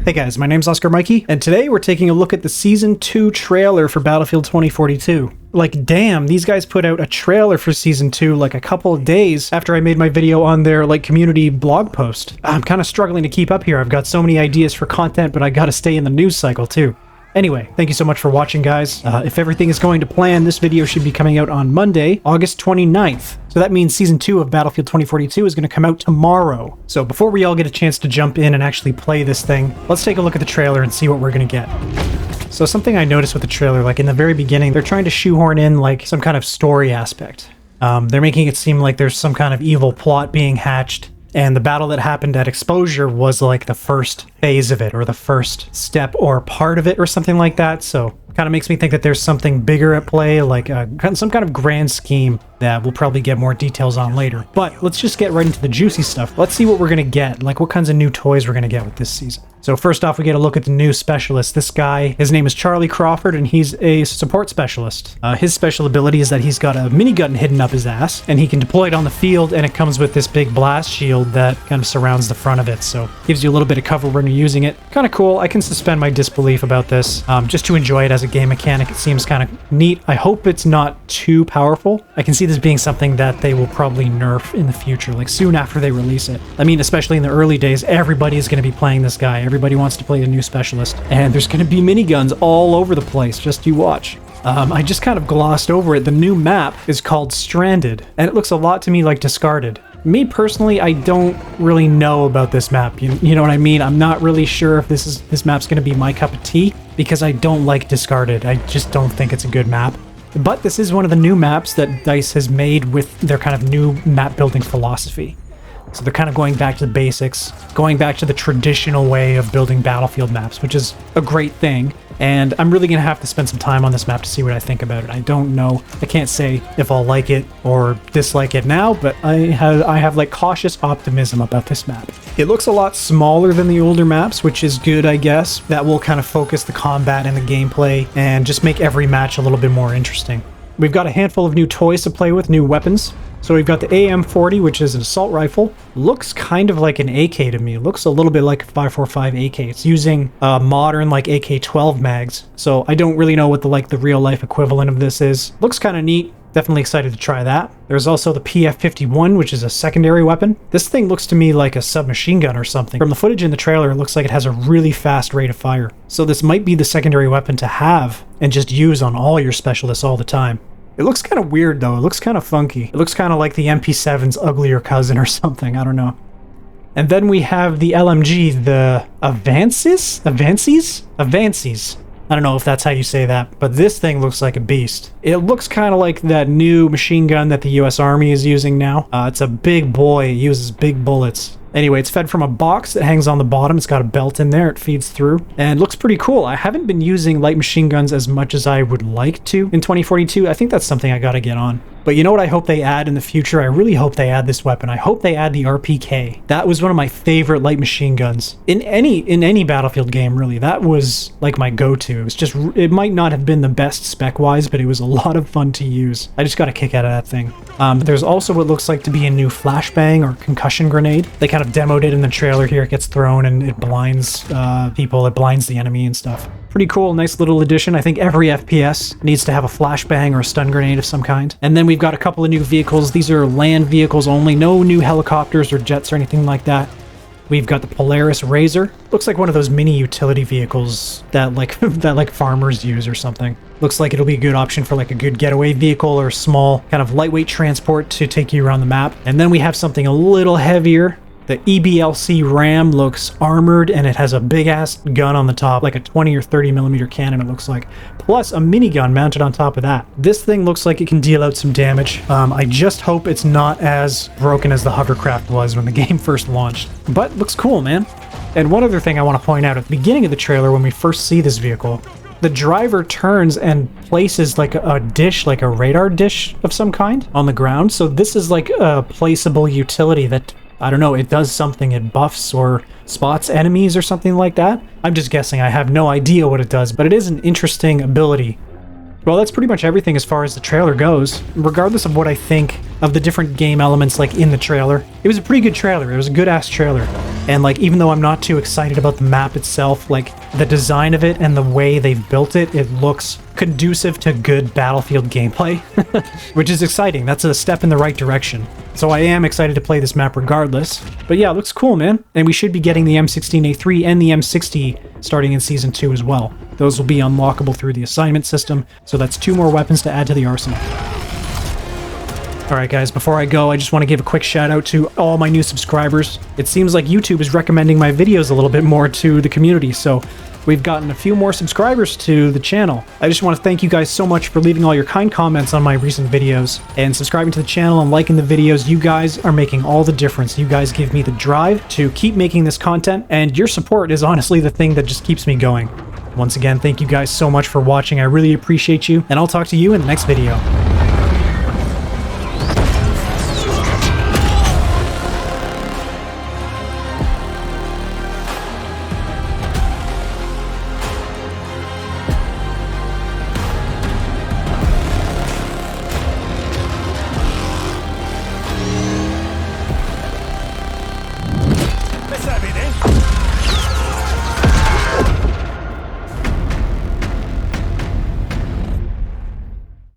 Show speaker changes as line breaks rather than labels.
Hey guys, my name's Oscar Mikey, and today we're taking a look at the Season 2 trailer for Battlefield 2042. Like, damn, these guys put out a trailer for Season 2 like a couple of days after I made my video on their, community blog post. I'm kind of struggling to keep up here. I've got so many ideas for content, but I gotta stay in the news cycle too. Anyway, thank you so much for watching, guys. If everything is going to plan, this video should be coming out on Monday, August 29th. So that means Season 2 of Battlefield 2042 is going to come out tomorrow. So before we all get a chance to jump in and actually play this thing, let's take a look at the trailer and see what we're going to get. So something I noticed with the trailer, in the very beginning, they're trying to shoehorn in, some kind of story aspect. They're making it seem like there's some kind of evil plot being hatched. And the battle that happened at Exposure was the first phase of it, or the first step or part of it, or something like that. So kind of makes me think that there's something bigger at play, some kind of grand scheme that we'll probably get more details on later. But let's just get right into the juicy stuff. Let's see what we're going to get, what kinds of new toys we're going to get with this season. So first off, we get a look at the new specialist. This guy, his name is Charlie Crawford, and he's a support specialist. His special ability is that he's got a minigun hidden up his ass, and he can deploy it on the field, and it comes with this big blast shield that kind of surrounds the front of it, so gives you a little bit of cover when you're using it. Kind of cool. I can suspend my disbelief about this, just to enjoy it as a game mechanic. It seems kind of neat. I hope it's not too powerful. I can see this being something that they will probably nerf in the future, soon after they release it. I mean, especially in the early days, everybody is going to be playing this guy. Everybody wants to play the new specialist, and there's going to be miniguns all over the place. Just you watch. I just kind of glossed over it. The new map is called Stranded, and it looks a lot to me like Discarded. Me personally, I don't really know about this map. You know what I mean? I'm not really sure if this map's going to be my cup of tea, because I don't like Discarded. I just don't think it's a good map. But this is one of the new maps that DICE has made with their kind of new map building philosophy. So they're kind of going back to the basics, going back to the traditional way of building Battlefield maps, which is a great thing. And I'm really going to have to spend some time on this map to see what I think about it. I don't know. I can't say if I'll like it or dislike it now, but I have cautious optimism about this map. It looks a lot smaller than the older maps, which is good, I guess. That will kind of focus the combat and the gameplay and just make every match a little bit more interesting. We've got a handful of new toys to play with, new weapons. So we've got the AM-40, which is an assault rifle. Looks kind of like an AK to me. It looks a little bit like a 5.45 AK. It's using modern AK-12 mags. So I don't really know what the real life equivalent of this is. Looks kind of neat. Definitely excited to try that. There's also the PF-51, which is a secondary weapon. This thing looks to me like a submachine gun or something. From the footage in the trailer, it looks like it has a really fast rate of fire. So this might be the secondary weapon to have and just use on all your specialists all the time. It looks kind of weird though. It looks kind of funky. It looks kind of like the MP7's uglier cousin or something. I don't know. And then we have the LMG, the Avances? I don't know if that's how you say that, but this thing looks like a beast. It looks kind of like that new machine gun that the US Army is using now. It's a big boy. It uses big bullets. Anyway, it's fed from a box that hangs on the bottom. It's got a belt in there. It feeds through and looks pretty cool. I haven't been using light machine guns as much as I would like to in 2042. I think that's something I gotta get on. But you know what I hope they add in the future? I really hope they add this weapon. I hope they add the RPK. That was one of my favorite light machine guns in any Battlefield game, really. That was my go-to. It might not have been the best spec-wise, but it was a lot of fun to use. I just got a kick out of that thing. There's also what looks like to be a new flashbang or concussion grenade. They kind of demoed it in the trailer here. It gets thrown and it blinds people. It blinds the enemy and stuff. Pretty cool, nice little addition. I think every FPS needs to have a flashbang or a stun grenade of some kind. And then we've got a couple of new vehicles. These are land vehicles only, no new helicopters or jets or anything like that. We've got the Polaris Razor. Looks like one of those mini utility vehicles that that farmers use or something. Looks like it'll be a good option for a good getaway vehicle or small kind of lightweight transport to take you around the map. And then we have something a little heavier. The EBLC Ram looks armored, and it has a big-ass gun on the top, like a 20 or 30 millimeter cannon, it looks like. Plus a minigun mounted on top of that. This thing looks like it can deal out some damage. I just hope it's not as broken as the hovercraft was when the game first launched. But looks cool, man. And one other thing I want to point out, at the beginning of the trailer when we first see this vehicle, the driver turns and places a dish, a radar dish of some kind on the ground. So this is a placeable utility that, I don't know, it does something. It buffs or spots enemies or something like that. I'm just guessing. I have no idea what it does, but it is an interesting ability. Well, that's pretty much everything as far as the trailer goes. Regardless of what I think of the different game elements like in the trailer, it was a pretty good trailer. It was a good-ass trailer. And like, even though I'm not too excited about the map itself, like the design of it and the way they've built it, it looks conducive to good Battlefield gameplay, which is exciting. That's a step in the right direction. So I am excited to play this map regardless. But yeah, it looks cool, man. And we should be getting the M16A3 and the M60 starting in Season 2 as well. Those will be unlockable through the assignment system, so that's 2 more weapons to add to the arsenal. Alright guys, before I go, I just want to give a quick shout out to all my new subscribers. It seems like YouTube is recommending my videos a little bit more to the community, so we've gotten a few more subscribers to the channel. I just want to thank you guys so much for leaving all your kind comments on my recent videos and subscribing to the channel and liking the videos. You guys are making all the difference. You guys give me the drive to keep making this content, and your support is honestly the thing that just keeps me going. Once again, thank you guys so much for watching. I really appreciate you, and I'll talk to you in the next video.